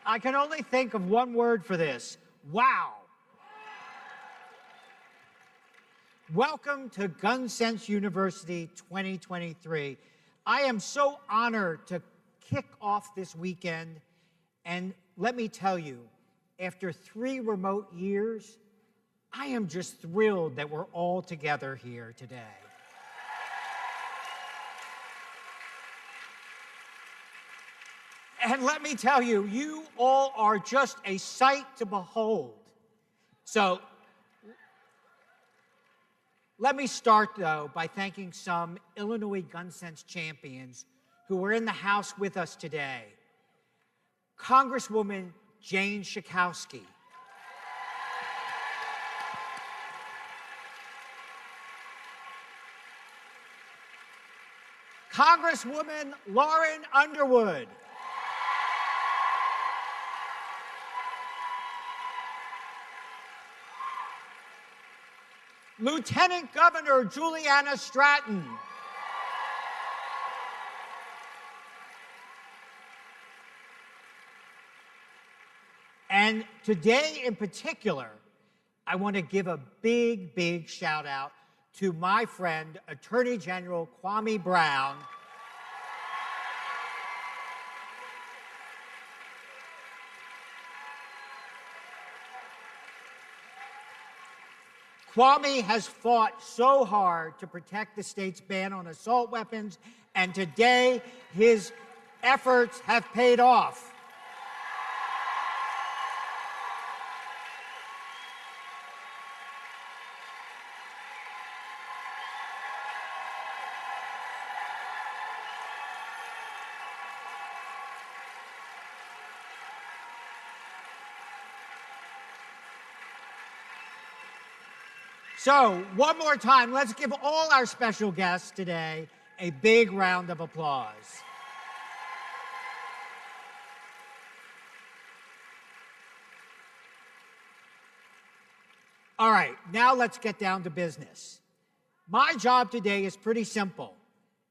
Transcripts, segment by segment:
I can only think of one word for this. Wow. Welcome to Gun Sense University 2023. I am so honored to kick off this weekend, and let me tell you, after 3 remote years, I am just thrilled that we're all together here today. And let me tell you, you all are just a sight to behold. So, let me start, though, by thanking some Illinois Gun Sense champions who were in the House with us today. Congresswoman Jane Schakowsky. Congresswoman Lauren Underwood. Lieutenant Governor Juliana Stratton. And today in particular, I want to give a big shout out to my friend, Attorney General Kwame Brown. Kwame has fought so hard to protect the state's ban on assault weapons, and today his efforts have paid off. So, one more time, let's give all our special guests today a big round of applause. All right, now let's get down to business. My job today is pretty simple.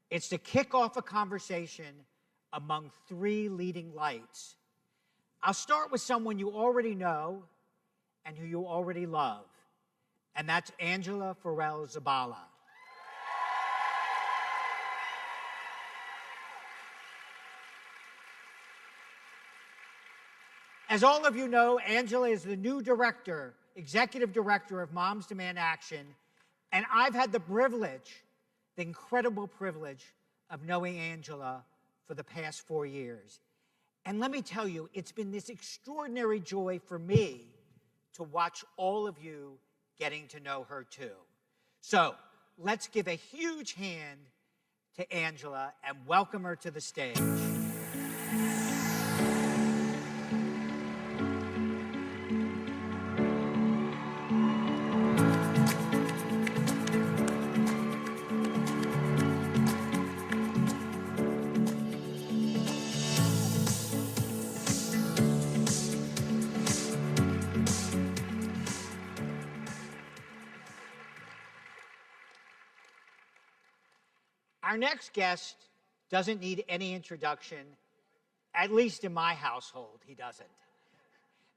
It's to kick off a conversation among 3 leading lights. I'll start with someone you already know and who you already love. And that's Angela Farrell Zabala. As all of you know, Angela is the new executive director of Moms Demand Action, and I've had the incredible privilege of knowing Angela for the past 4 years. And let me tell you, it's been this extraordinary joy for me to watch all of you getting to know her too. So let's give a huge hand to Angela and welcome her to the stage. Our next guest doesn't need any introduction, at least in my household, he doesn't.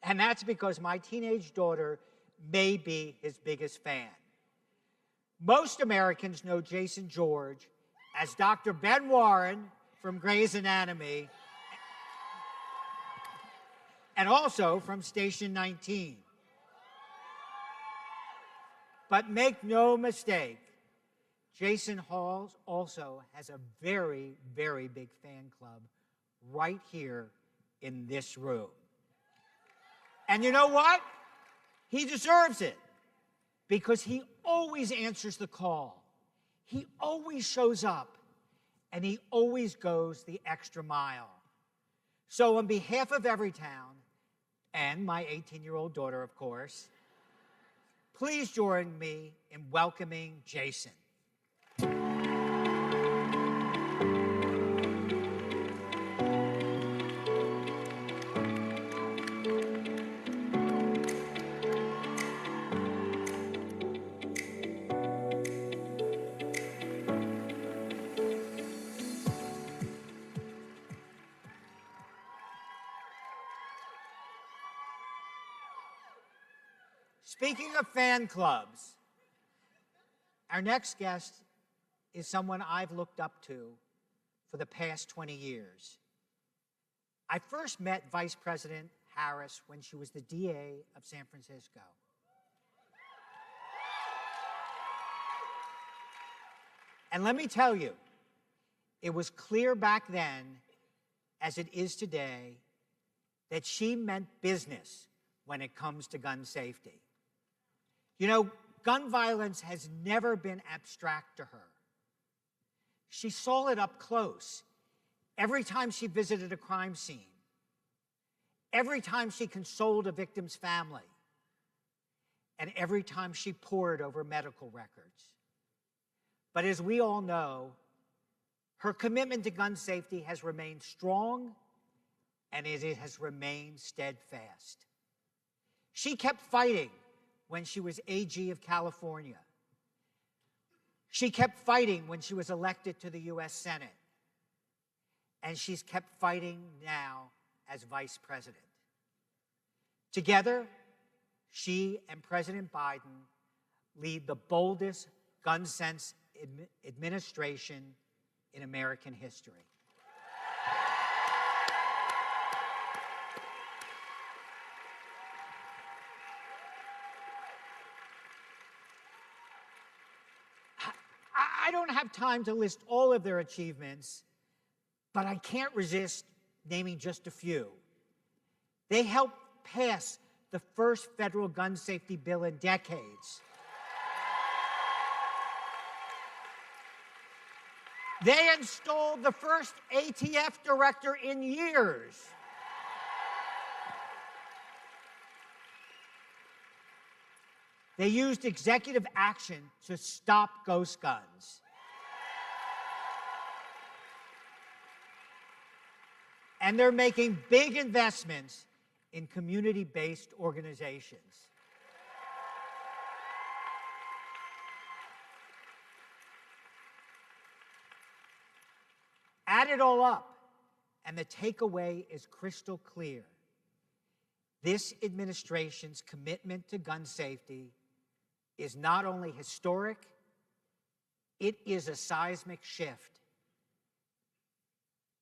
And that's because my teenage daughter may be his biggest fan. Most Americans know Jason George as Dr. Ben Warren from Grey's Anatomy, and also from Station 19. But make no mistake, Jason Halls also has a very big fan club right here in this room. And you know what? He deserves it, because he always answers the call. He always shows up, and he always goes the extra mile. So on behalf of Everytown, and my 18-year-old daughter, of course, please join me in welcoming Jason. Speaking of fan clubs, our next guest is someone I've looked up to for the past 20 years. I first met Vice President Harris when she was the DA of San Francisco. And let me tell you, it was clear back then, as it is today, that she meant business when it comes to gun safety. You know, gun violence has never been abstract to her. She saw it up close every time she visited a crime scene, every time she consoled a victim's family, and every time she pored over medical records. But as we all know, her commitment to gun safety has remained strong, and it has remained steadfast. She kept fighting when she was AG of California. She kept fighting when she was elected to the U.S. Senate. And she's kept fighting now as Vice President. Together, she and President Biden lead the boldest gun sense administration in American history. I don't have time to list all of their achievements, but I can't resist naming just a few. They helped pass the first federal gun safety bill in decades. They installed the first ATF director in years. They used executive action to stop ghost guns. And they're making big investments in community-based organizations. Add it all up, and the takeaway is crystal clear. This administration's commitment to gun safety is not only historic, it is a seismic shift.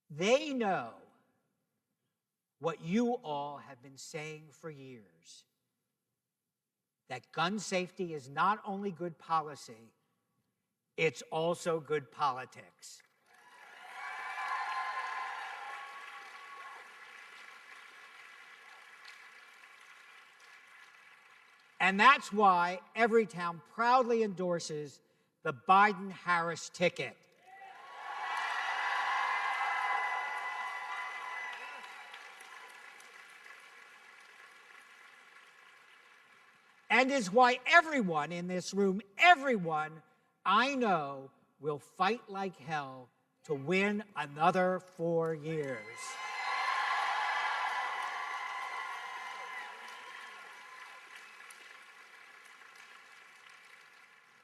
They know what you all have been saying for years, that gun safety is not only good policy, it's also good politics. And that's why Everytown proudly endorses the Biden-Harris ticket. And is why everyone in this room, everyone I know, will fight like hell to win another 4 years.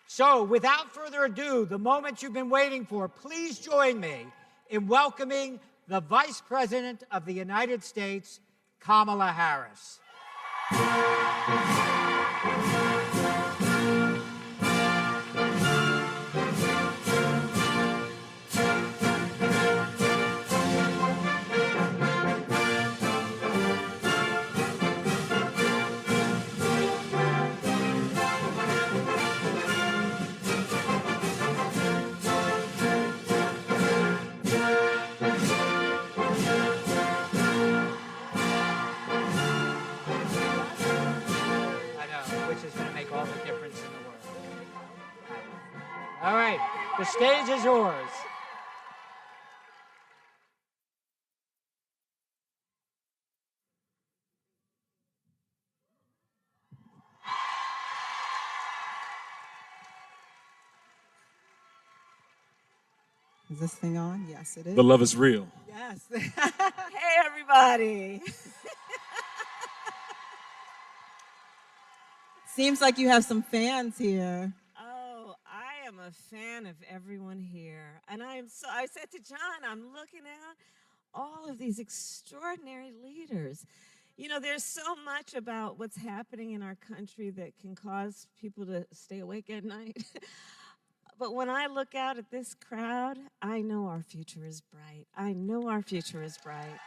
So, without further ado, the moment you've been waiting for, please join me in welcoming the Vice President of the United States, Kamala Harris. All right, the stage is yours. Is this thing on? Yes, it is. The love is real. Yes. Hey, everybody. Seems like you have some fans here. Oh, I am a fan of everyone here. And I said to John, I'm looking at all of these extraordinary leaders. You know, there's so much about what's happening in our country that can cause people to stay awake at night. But when I look out at this crowd, I know our future is bright. I know our future is bright.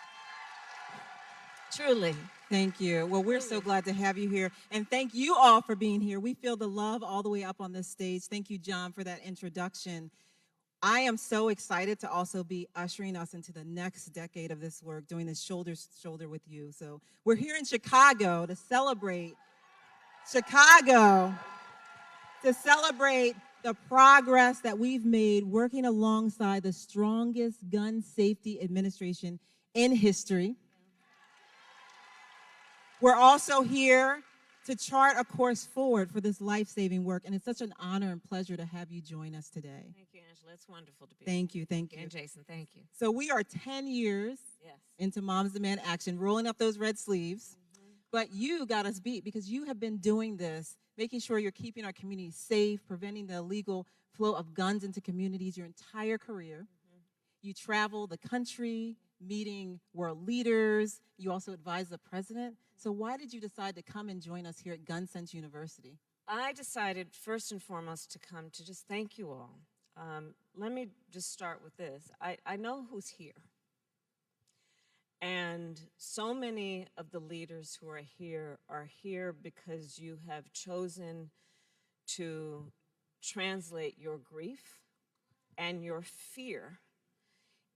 Truly. Thank you. Well, we're so glad to have you here. And thank you all for being here. We feel the love all the way up on this stage. Thank you, John, for that introduction. I am so excited to also be ushering us into the next decade of this work, doing this shoulder to shoulder with you. So we're here in Chicago to celebrate the progress that we've made working alongside the strongest gun safety administration in history. We're also here to chart a course forward for this life-saving work, and it's such an honor and pleasure to have you join us today. Thank you, Angela. It's wonderful to be Thank you, thank you. And Jason, thank you. So we are 10 years into Moms Demand Action, rolling up those red sleeves, but you got us beat because you have been doing this, making sure you're keeping our community safe, preventing the illegal flow of guns into communities your entire career. You travel the country, meeting world leaders. You also advise the president. So why did you decide to come and join us here at Gun Sense University? I decided first and foremost to come to just thank you all. Let me just start with this. I know who's here. And so many of the leaders who are here because you have chosen to translate your grief and your fear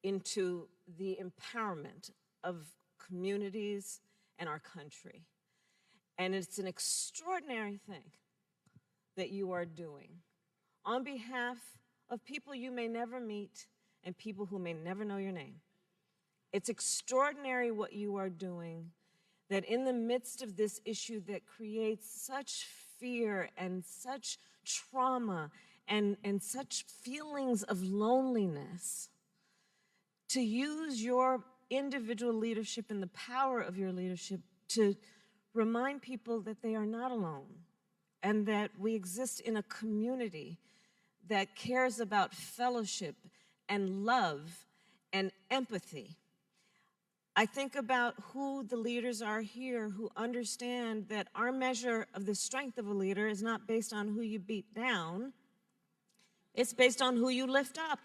into the empowerment of communities and our country. And it's an extraordinary thing that you are doing on behalf of people you may never meet and people who may never know your name. It's extraordinary what you are doing, that in the midst of this issue that creates such fear and such trauma and such feelings of loneliness, to use your individual leadership and the power of your leadership to remind people that they are not alone and that we exist in a community that cares about fellowship and love and empathy. I think about who the leaders are here who understand that our measure of the strength of a leader is not based on who you beat down, it's based on who you lift up.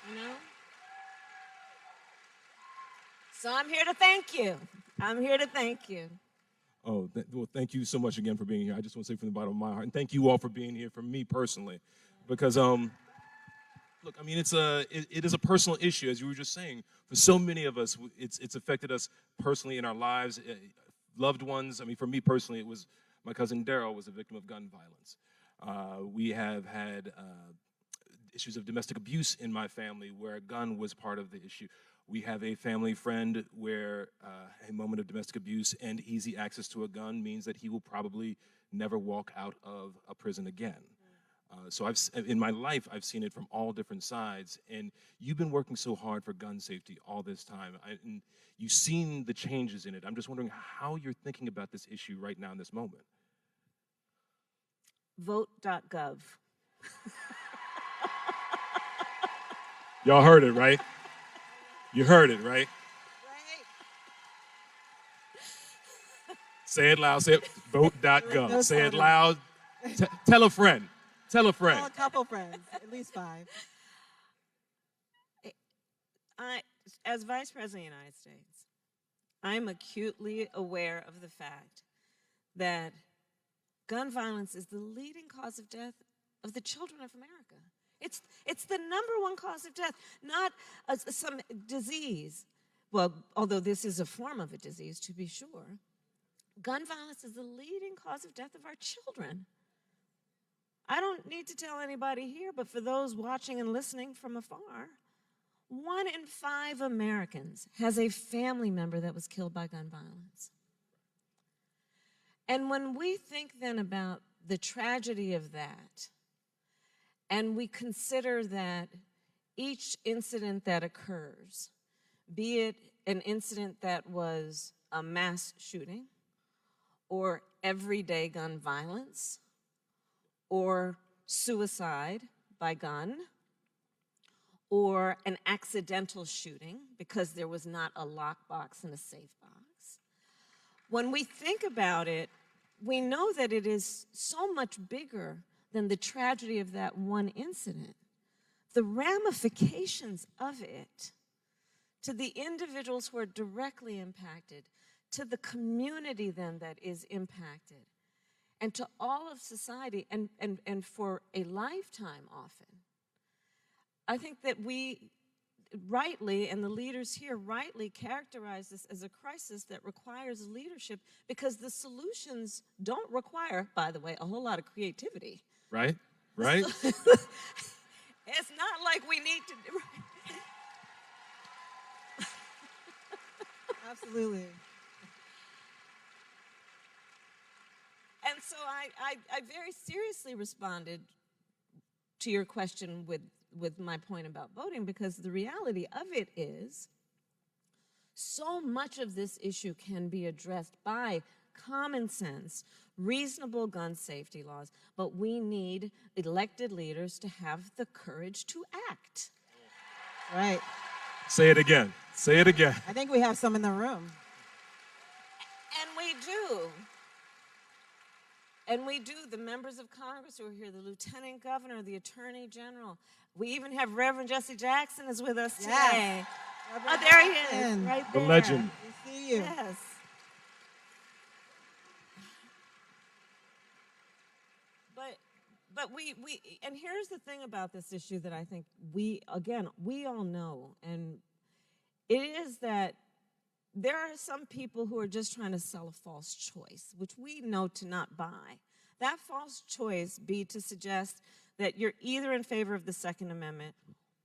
You know? So I'm here to thank you. I'm here to thank you. Oh, well, thank you so much again for being here. I just want to say from the bottom of my heart, and thank you all for being here for me personally, because look, I mean, it is a personal issue, as you were just saying. For so many of us, it's affected us personally in our lives, loved ones. I mean, for me personally, it was my cousin Daryl was a victim of gun violence. We have had issues of domestic abuse in my family where a gun was part of the issue. We have a family friend where a moment of domestic abuse and easy access to a gun means that he will probably never walk out of a prison again. So in my life, I've seen it from all different sides, and you've been working so hard for gun safety all this time, and you've seen the changes in it. I'm just wondering how you're thinking about this issue right now in this moment. Vote.gov. Y'all heard it, right? You heard it, right? Say it loud. Say it. Vote.gov. Say it loud. Tell a friend. Tell a friend. Tell a couple friends, at least 5. As Vice President of the United States, I'm acutely aware of the fact that gun violence is the leading cause of death of the children of America. It's the #1 cause of death, not some disease. Well, although this is a form of a disease, to be sure. Gun violence is the leading cause of death of our children. I don't need to tell anybody here, but for those watching and listening from afar, 1 in 5 Americans has a family member that was killed by gun violence. And when we think then about the tragedy of that, and we consider that each incident that occurs, be it an incident that was a mass shooting, or everyday gun violence, or suicide by gun, or an accidental shooting because there was not a lockbox and a safe box. When we think about it, we know that it is so much bigger than the tragedy of that one incident. The ramifications of it to the individuals who are directly impacted, to the community then that is impacted, and to all of society, and for a lifetime often. I think that we rightly, and the leaders here rightly, characterize this as a crisis that requires leadership, because the solutions don't require, by the way, a whole lot of creativity. Right? Right? It's not like we need to do. Absolutely. And so I very seriously responded to your question with my point about voting, because the reality of it is so much of this issue can be addressed by common sense, reasonable gun safety laws, but we need elected leaders to have the courage to act. Right. Say it again. Say it again. I think we have some in the room. And we do. And we do. The members of Congress who are here, the Lieutenant Governor, the Attorney General. We even have Reverend Jesse Jackson is with us today. Oh, there he is, right The there. legend. We see you. Yes. But we and here's the thing about this issue that I think we all know, and it is that there are some people who are just trying to sell a false choice, which we know to not buy. That false choice be to suggest that you're either in favor of the Second Amendment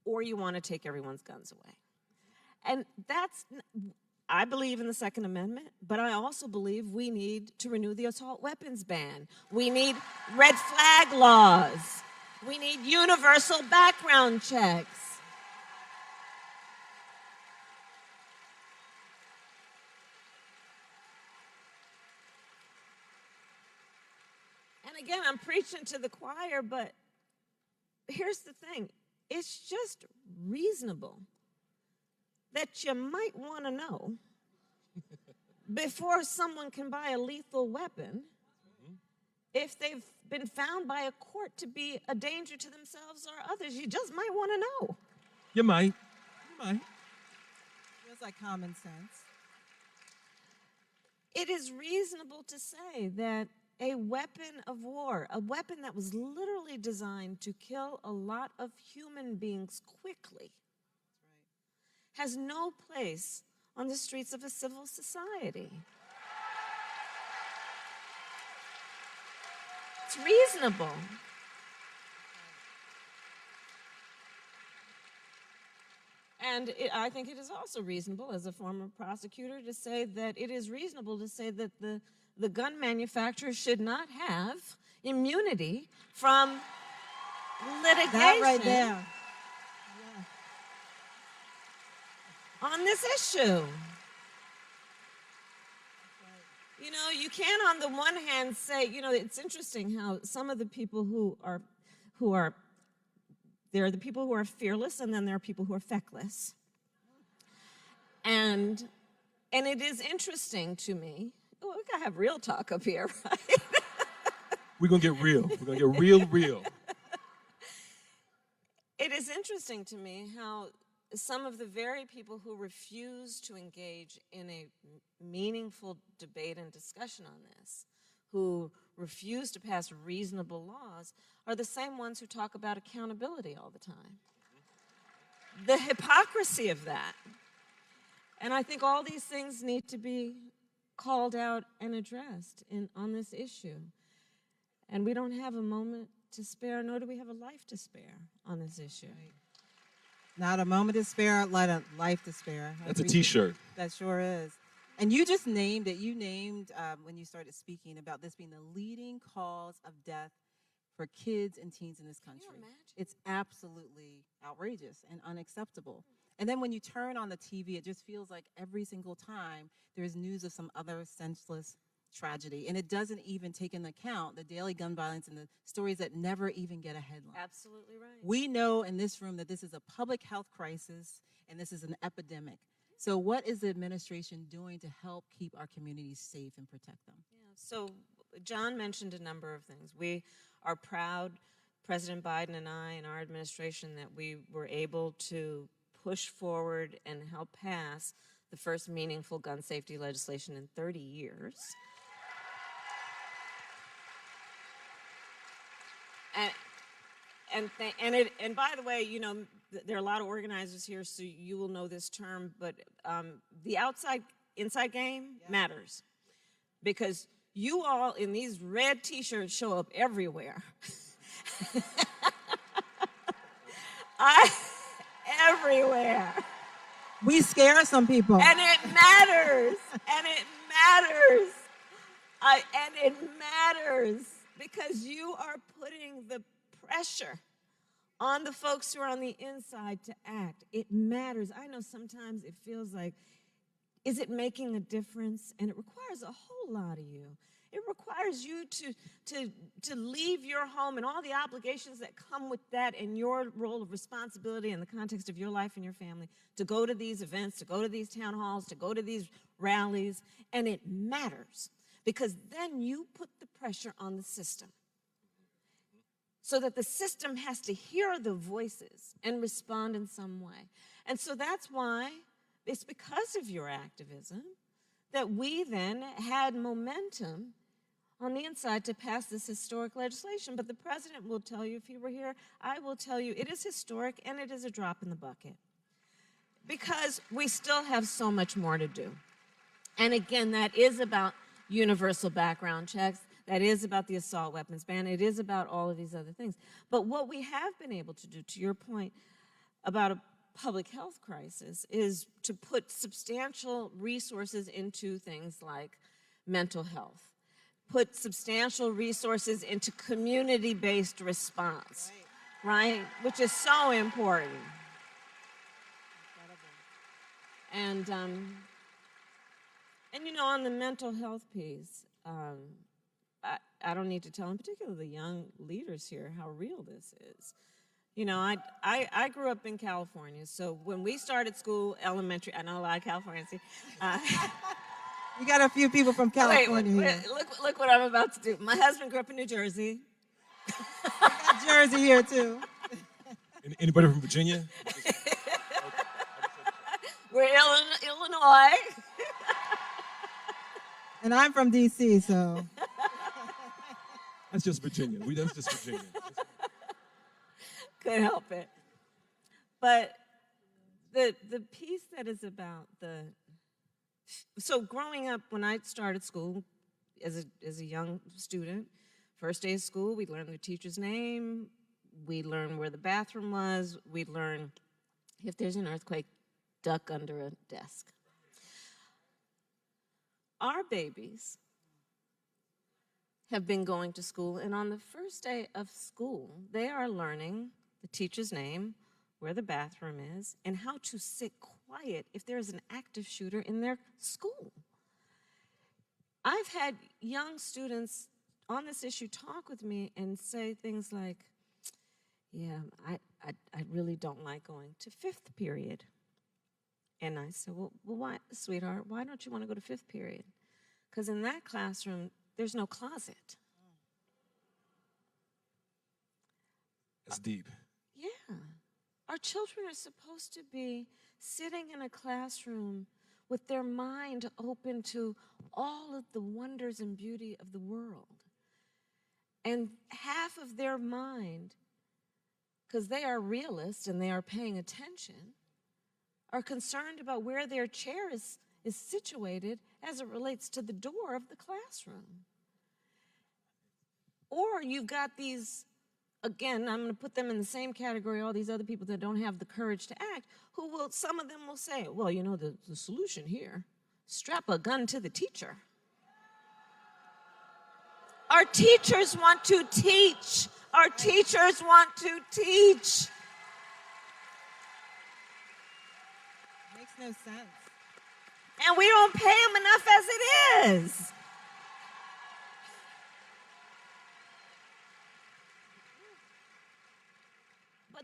or you want to take everyone's guns away. And I believe in the Second Amendment, but I also believe we need to renew the assault weapons ban. We need red flag laws. We need universal background checks. And again, I'm preaching to the choir, but here's the thing. It's just reasonable that you might want to know before someone can buy a lethal weapon if they've been found by a court to be a danger to themselves or others. You just might want to know. You might. You might. Feels like common sense. It is reasonable to say that a weapon of war, a weapon that was literally designed to kill a lot of human beings quickly, has no place on the streets of a civil society. It's reasonable. And I think it is also reasonable, as a former prosecutor, to say that it is reasonable to say that the gun manufacturers should not have immunity from litigation. That right there. On this issue. You know, you can on the one hand say, you know, it's interesting how some of the people there are the people who are fearless, and then there are people who are feckless. And it is interesting to me. Oh, we gotta have real talk up here, right? We're gonna get real. We're gonna get real. It is interesting to me how some of the very people who refuse to engage in a meaningful debate and discussion on this, who refuse to pass reasonable laws, are the same ones who talk about accountability all the time. The hypocrisy of that. And I think all these things need to be called out and addressed on this issue. And we don't have a moment to spare, nor do we have a life to spare on this issue. Not a moment to spare, let a life to spare. That's a T-shirt. That sure is. And you just named it. You named, when you started speaking, about this being the leading cause of death for kids and teens in this country. Can you imagine? It's absolutely outrageous and unacceptable. And then when you turn on the TV, it just feels like every single time there's news of some other senseless tragedy. And it doesn't even take into account the daily gun violence and the stories that never even get a headline. Absolutely right. We know in this room that this is a public health crisis and this is an epidemic. So what is the administration doing to help keep our communities safe and protect them? Yeah, so John mentioned a number of things. We are proud, President Biden and I and our administration, that we were able to push forward and help pass the first meaningful gun safety legislation in 30 years. And by the way, you know, there are a lot of organizers here, so you will know this term, but the inside game matters, because you all in these red T-shirts show up everywhere. Everywhere. We scare some people. And it matters. And it matters. And it matters because you are putting the pressure on the folks who are on the inside to act. It matters. I know sometimes it feels like, is it making a difference? And it requires a whole lot of you. It requires you to leave your home and all the obligations that come with that and your role of responsibility in the context of your life and your family, to go to these events, to go to these town halls, to go to these rallies. And it matters because then you put the pressure on the system so that the system has to hear the voices and respond in some way. And so that's why it's because of your activism that we then had momentum on the inside to pass this historic legislation. But the president will tell you, if he were here, I will tell you, it is historic and it is a drop in the bucket because we still have so much more to do. And again, that is about universal background checks. That is about the assault weapons ban. It is about all of these other things. But what we have been able to do, to your point about a public health crisis, is to put substantial resources into things like mental health, put substantial resources into community-based response, right? Which is so important. And you know, on the mental health piece, I don't need to tell, in particular the young leaders here, how real this is. You know, I grew up in California, so when we started school, elementary, I know a lot of Californians here. We got a few people from California here. Look what I'm about to do. My husband grew up in New Jersey. We got Jersey here, too. Anybody from Virginia? We're Illinois. And I'm from D.C., so. That's just Virginia. That's just Virginia. Couldn't help it. But the piece that is about so growing up, when I started school as a young student, first day of school, we learned the teacher's name, we learned where the bathroom was, we learned if there's an earthquake, duck under a desk. Our babies have been going to school, and on the first day of school, they are learning the teacher's name, where the bathroom is, and how to sit quiet if there's an active shooter in their school. I've had young students on this issue talk with me and say things like, yeah, I really don't like going to fifth period. And I said, well, why, sweetheart, why don't you want to go to fifth period? Because in that classroom, there's no closet. That's deep. Yeah. Our children are supposed to be sitting in a classroom with their mind open to all of the wonders and beauty of the world. And half of their mind, because they are realists and they are paying attention, are concerned about where their chair is situated as it relates to the door of the classroom. Or you've got these, again, I'm going to put them in the same category, all these other people that don't have the courage to act, who will, some of them will say, well, you know, the solution here, strap a gun to the teacher. Our teachers want to teach. Our teachers want to teach. Makes no sense. And we don't pay them enough as it is.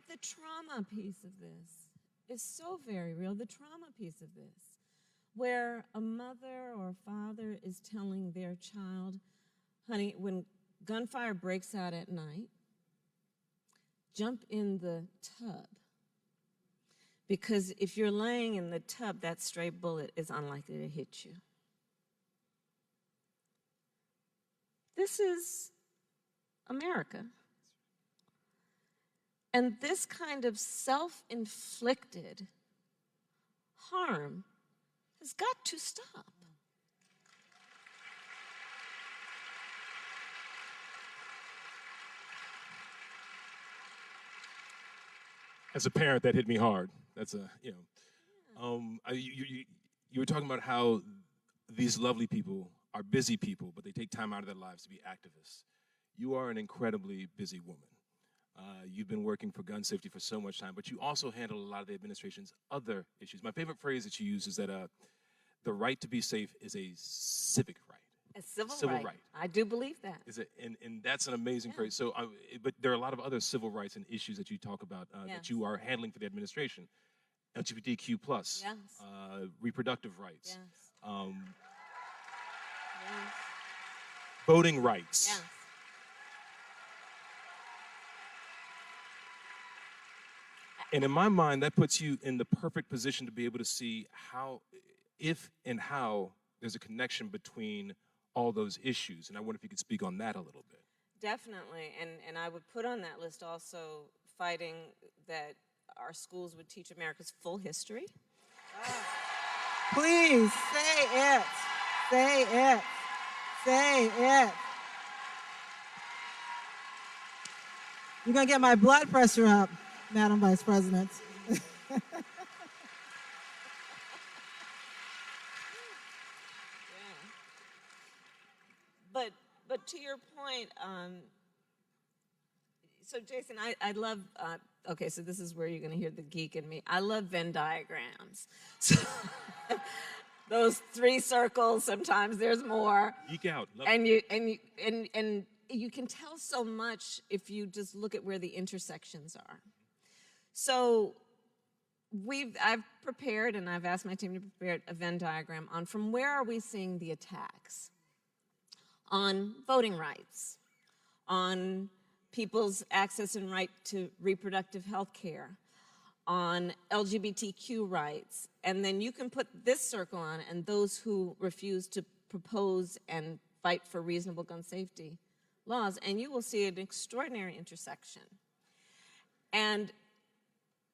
But the trauma piece of this is so very real, the trauma piece of this, where a mother or a father is telling their child, honey, when gunfire breaks out at night, jump in the tub. Because if you're laying in the tub, that stray bullet is unlikely to hit you. This is America. And this kind of self-inflicted harm has got to stop. As a parent, that hit me hard. That's a, you know, you were talking about how these lovely people are busy people, but they take time out of their lives to be activists. You are an incredibly busy woman. You've been working for gun safety for so much time, but you also handle a lot of the administration's other issues. My favorite phrase that you use is that the right to be safe is a civic right. A civil right. I do believe that. Is it, and that's an amazing phrase. So, but there are a lot of other civil rights and issues that you talk about that you are handling for the administration. LGBTQ+, yes. Reproductive rights, yes. Yes. Voting rights. Yes. And in my mind, that puts you in the perfect position to be able to see how, if and how there's a connection between all those issues. And I wonder if you could speak on that a little bit. Definitely. And I would put on that list also fighting that our schools would teach America's full history. Please say it. Say it. Say it. You're going to get my blood pressure up, Madam Vice President. But to your point, so Jason, I love, okay, so this is where you're gonna hear the geek in me. I love Venn diagrams. So those 3 circles, sometimes there's more. Geek out. Love and you can tell so much if you just look at where the intersections are. So I've prepared, and I've asked my team to prepare a Venn diagram on from where are we seeing the attacks? On voting rights, on people's access and right to reproductive health care, on LGBTQ rights, and then you can put this circle on and those who refuse to propose and fight for reasonable gun safety laws, and you will see an extraordinary intersection. And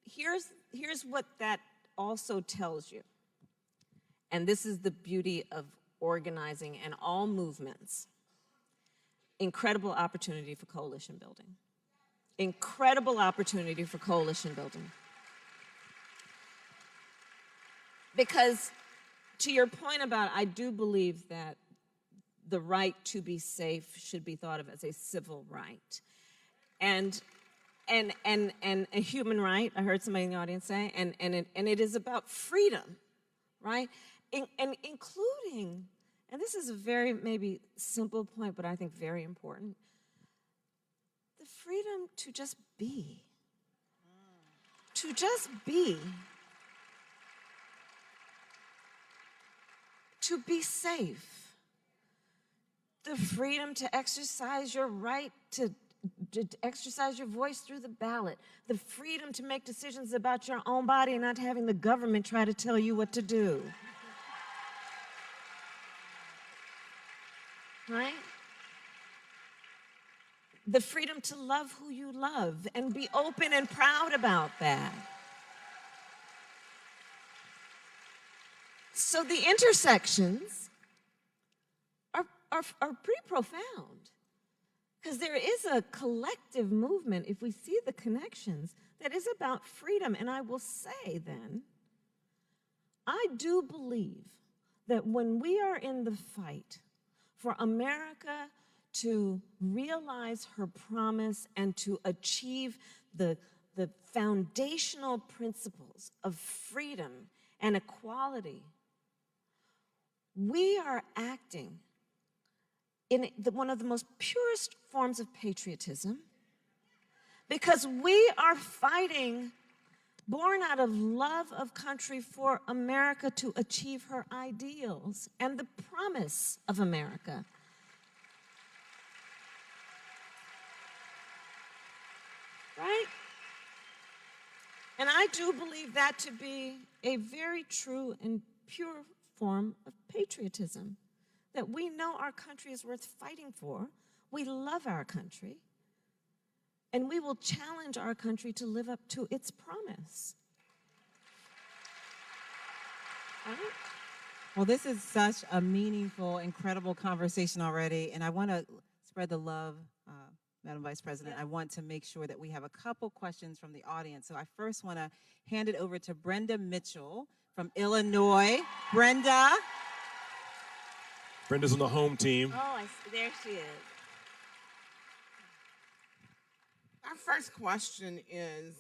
here's what that also tells you, and this is the beauty of organizing and all movements. Incredible opportunity for coalition building. Incredible opportunity for coalition building. Because to your point about, I do believe that the right to be safe should be thought of as a civil right. And a human right, I heard somebody in the audience say, and it is about freedom, right? And including, and this is a very maybe simple point, but I think very important, the freedom to just be. To just be. To be safe. The freedom to exercise your right to exercise your voice through the ballot. The freedom to make decisions about your own body and not having the government try to tell you what to do. Right? The freedom to love who you love and be open and proud about that. So the intersections are pretty profound, because there is a collective movement, if we see the connections, that is about freedom. And I will say then, I do believe that when we are in the fight for America to realize her promise and to achieve the foundational principles of freedom and equality, we are acting in one of the most purest forms of patriotism, Because we are fighting, born out of love of country, for America to achieve her ideals and the promise of America. Right? And I do believe that to be a very true and pure form of patriotism, that we know our country is worth fighting for, we love our country, and we will challenge our country to live up to its promise. Right? Well, this is such a meaningful, incredible conversation already, and I want to spread the love, Madam Vice President. I want to make sure that we have a couple questions from the audience. So I first want to hand it over to Brenda Mitchell from Illinois. Brenda. Brenda's on the home team. Oh, I see. There she is. Our first question is,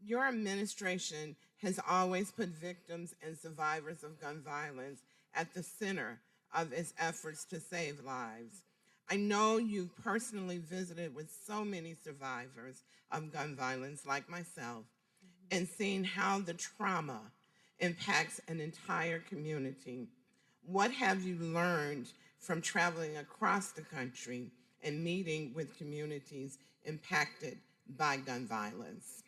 your administration has always put victims and survivors of gun violence at the center of its efforts to save lives. I know you personally visited with so many survivors of gun violence like myself, and seen how the trauma impacts an entire community. What have you learned from traveling across the country and meeting with communities impacted by gun violence?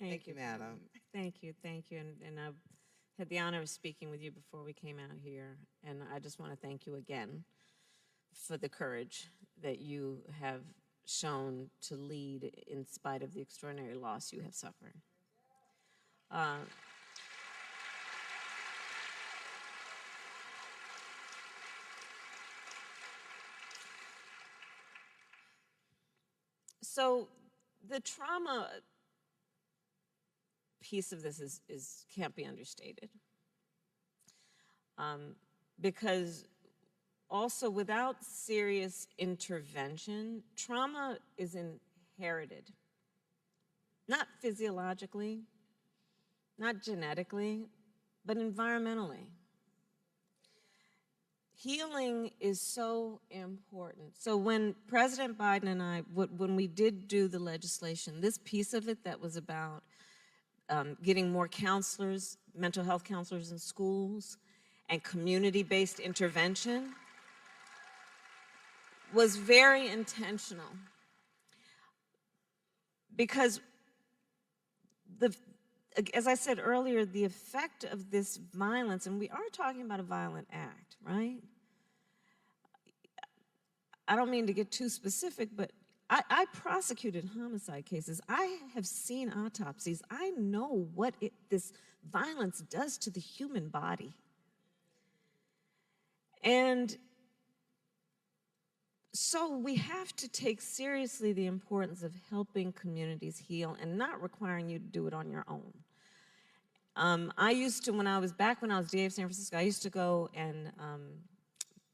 Thank you, Madam. Thank you. And I've had the honor of speaking with you before we came out here, and I just want to thank you again for the courage that you have shown to lead in spite of the extraordinary loss you have suffered. So the trauma piece of this can't be understated, because also without serious intervention, trauma is inherited, not physiologically, not genetically, but environmentally. Healing is so important. So when President Biden and I, when we did do the legislation, this piece of it that was about getting more counselors, mental health counselors in schools, and community-based intervention was very intentional. Because as I said earlier, the effect of this violence, and we are talking about a violent act, right? I don't mean to get too specific, but I prosecuted homicide cases. I have seen autopsies. I know what this violence does to the human body. And so we have to take seriously the importance of helping communities heal and not requiring you to do it on your own. I used to, when I was DA of San Francisco, I used to go and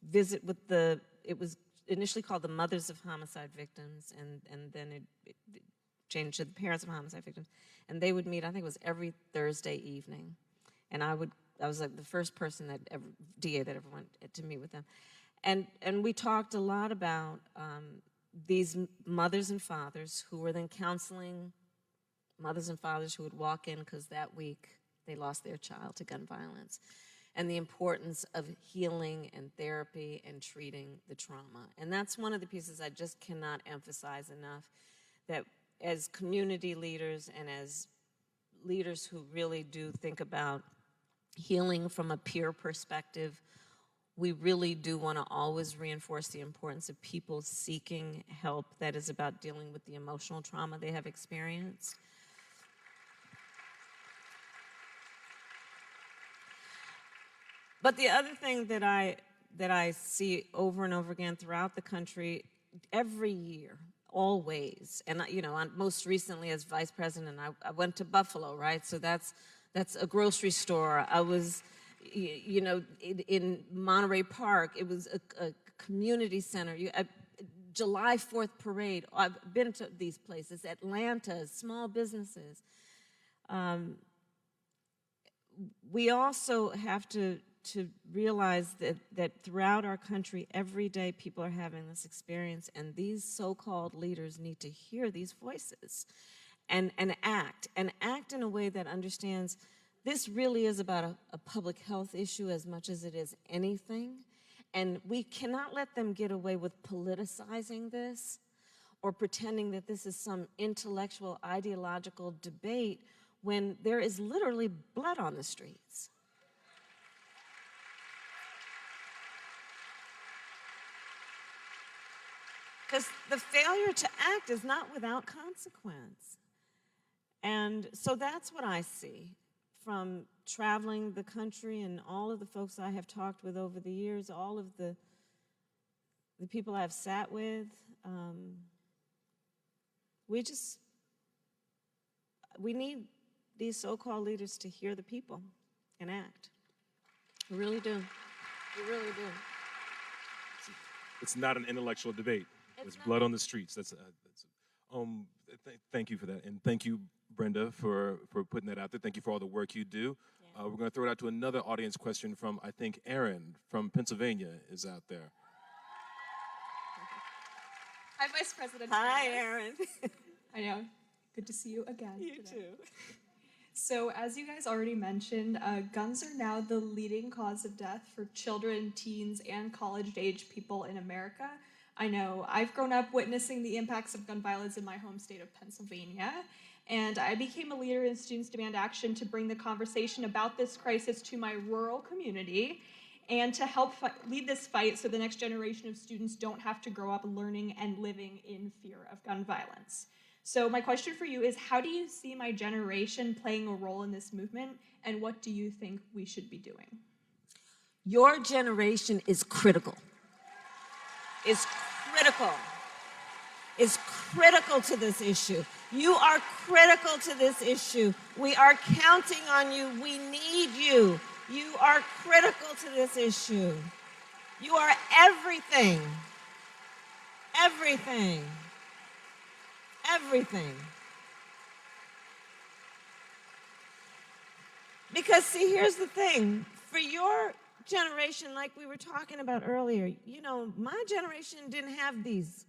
visit with it was initially called the Mothers of Homicide Victims, and then it changed to the Parents of Homicide Victims. And they would meet, I think it was every Thursday evening. And I was like the first person DA that ever went to meet with them. And we talked a lot about these mothers and fathers who were then counseling mothers and fathers who would walk in because that week they lost their child to gun violence, and the importance of healing and therapy and treating the trauma. And that's one of the pieces I just cannot emphasize enough, that as community leaders and as leaders who really do think about healing from a peer perspective, we really do want to always reinforce the importance of people seeking help that is about dealing with the emotional trauma they have experienced. But the other thing that I see over and over again throughout the country, every year, always, and most recently as vice president, I went to Buffalo, right? So that's a grocery store. I was, in Monterey Park. It was a community center. July 4th parade. I've been to these places. Atlanta, small businesses. We also have to to realize that throughout our country, every day people are having this experience, and these so-called leaders need to hear these voices and act in a way that understands this really is about a public health issue as much as it is anything. And we cannot let them get away with politicizing this or pretending that this is some intellectual, ideological debate when there is literally blood on the streets. Because the failure to act is not without consequence. And so that's what I see from traveling the country and all of the folks I have talked with over the years, all of the people I've sat with. We need these so-called leaders to hear the people and act. We really do. We really do. It's not an intellectual debate. There's blood on the streets. Thank you for that, and thank you, Brenda, for putting that out there. Thank you for all the work you do. Yeah. We're going to throw it out to another audience question from, I think, Aaron from Pennsylvania is out there. Hi, Vice President. Hi, Aaron. I know. Good to see you again. You today. too. So, as you guys already mentioned, guns are now the leading cause of death for children, teens, and college-age people in America. I know I've grown up witnessing the impacts of gun violence in my home state of Pennsylvania, and I became a leader in Students Demand Action to bring the conversation about this crisis to my rural community and to help lead this fight so the next generation of students don't have to grow up learning and living in fear of gun violence. So my question for you is, how do you see my generation playing a role in this movement, and what do you think we should be doing? Your generation is critical. Is critical to this issue. You are critical to this issue. We are counting on you. We need you. You are critical to this issue. You are everything. Everything. Everything. Because, see, here's the thing. For your generation, like we were talking about earlier, you know, my generation didn't have these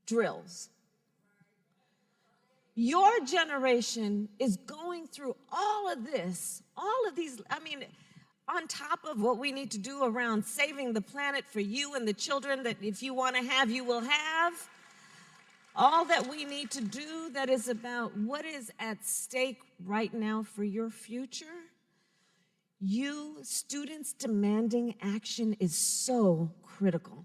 drills. Your generation is going through all of this, all of these, I mean, on top of what we need to do around saving the planet for you and the children that if you want to have, you will have. All that we need to do that is about what is at stake right now for your future. You, students demanding action is so critical.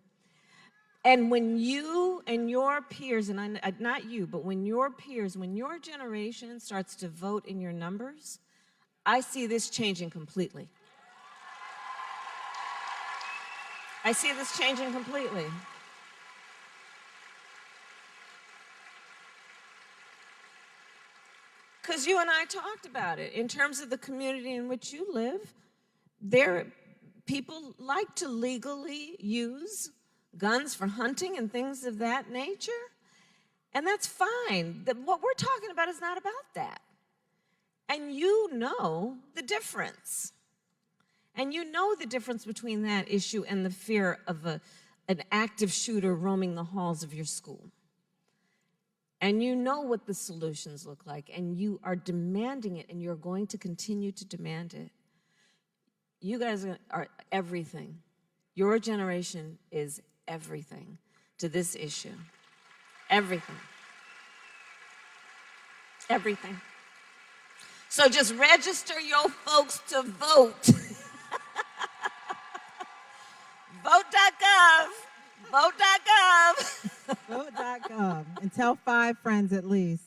And when you and your peers, and not you, but when your peers, when your generation starts to vote in your numbers, I see this changing completely. I see this changing completely. Because you and I talked about it. In terms of the community in which you live, people like to legally use guns for hunting and things of that nature, and that's fine. What we're talking about is not about that. And you know the difference. And you know the difference between that issue and the fear of an active shooter roaming the halls of your school. And you know what the solutions look like, and you are demanding it, and you're going to continue to demand it. You guys are everything. Your generation is everything to this issue. Everything. Everything. So just register your folks to vote. Vote.gov. Vote.gov. Vote.gov, and tell 5 friends at least.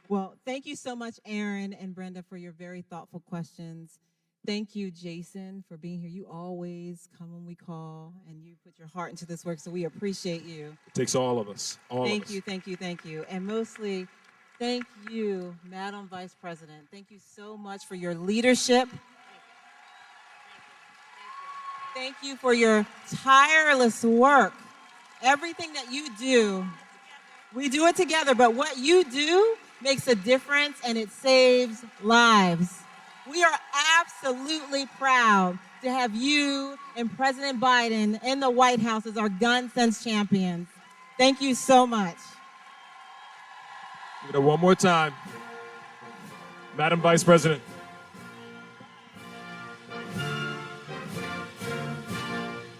Well, thank you so much, Aaron and Brenda, for your very thoughtful questions. Thank you, Jason, for being here. You always come when we call, and you put your heart into this work, so we appreciate you. It takes all of us. Thank you. And mostly, thank you, Madam Vice President. Thank you so much for your leadership. Thank you for your tireless work. Everything that you do, we do it together, but what you do makes a difference, and it saves lives. We are absolutely proud to have you and President Biden in the White House as our gun sense champions. Thank you so much. Give it up one more time. Madam Vice President.